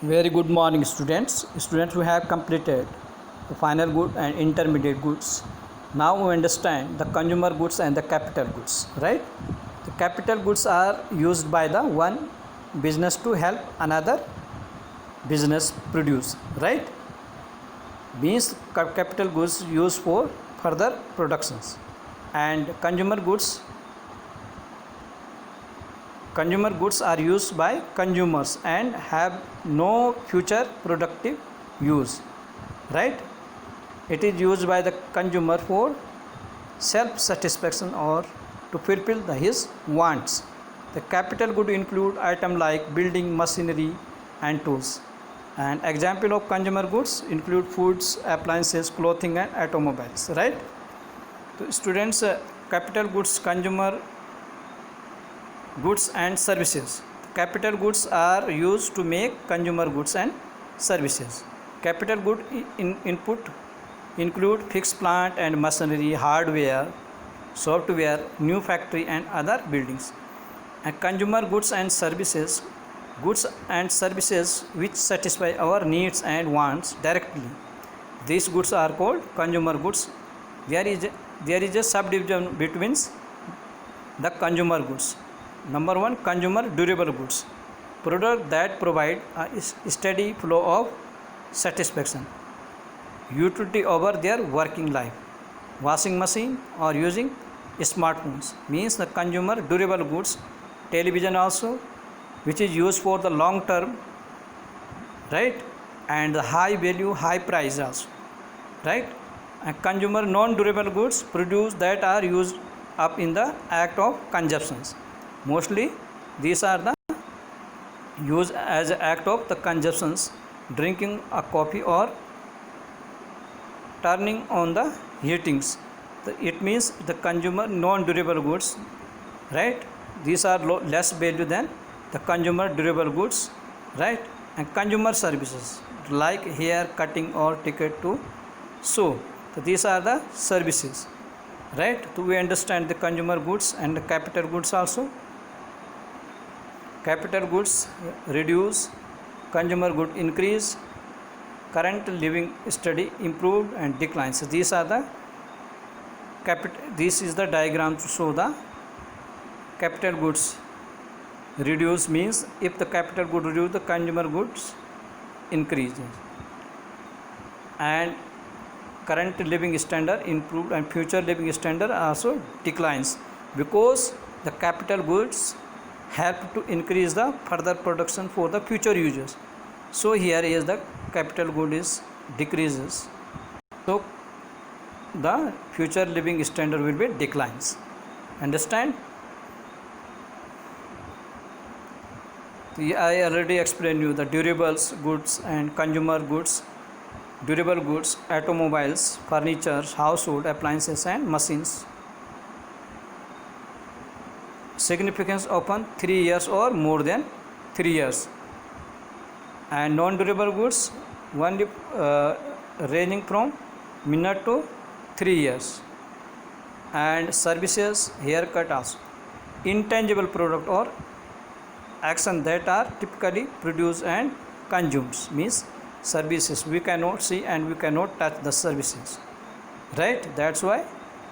Very good morning, students. Students who have completed the final good and intermediate goods. Now we understand the consumer goods and the capital goods, right? The capital goods are used by the one business to help another business produce, right? Means capital goods used for further productions, and consumer goods are used by consumers and have no future productive use, right? It is used by the consumer for self satisfaction or to fulfill his wants. The capital good include items like building machinery and tools, and example of consumer goods include foods, appliances, clothing and automobiles, right? So students, capital goods, consumer goods and services. Capital goods are used to make consumer goods and services. Capital good input include fixed plant and machinery, hardware, software, new factory and other buildings. And consumer goods and services which satisfy our needs and wants directly. These goods are called consumer goods. There is a subdivision between the consumer goods. Number one, consumer durable goods, product that provide a steady flow of satisfaction, utility over their working life. Washing machine or using smartphones means the consumer durable goods. Television also, which is used for the long term, right? And the high value, high price also, right? And consumer non durable goods, produce that are used up in the act of consumptions. Mostly these are the used as an act of the consumptions, drinking a coffee or turning on the heatings. It means the consumer non durable goods, right? These are less value than the consumer durable goods, right? And consumer services like hair cutting or ticket to show. So these are the services, right? So we understand the consumer goods and the capital goods also. Capital goods reduce, consumer good increase, current living steady improved and declines. So these are the this is the diagram to show the capital goods reduce means if the capital good reduce, the consumer goods increases, and current living standard improved and future living standard also declines, because the capital goods help to increase the further production for the future users. So here is the capital good is decreases, so the future living standard will be declines. Understand? I already explained you the durables goods and consumer goods. Durable goods, automobiles, furniture, household appliances and machines. Significance often 3 years or more than 3 years. And non-durable goods only ranging from minute to 3 years. And services, haircut also. Intangible product or action that are typically produced and consumed means services we cannot see and we cannot touch the services, right? That's why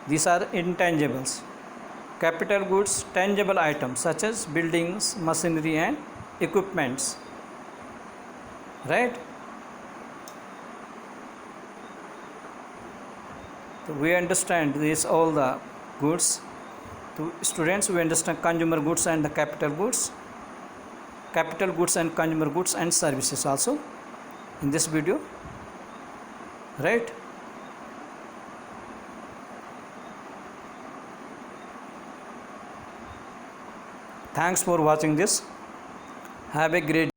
these are intangibles. Capital goods, tangible items such as buildings, machinery and equipments, right? So we understand this all the goods. To students, we understand consumer goods and the capital goods and consumer goods and services also in this video, right? Thanks for watching this. Have a great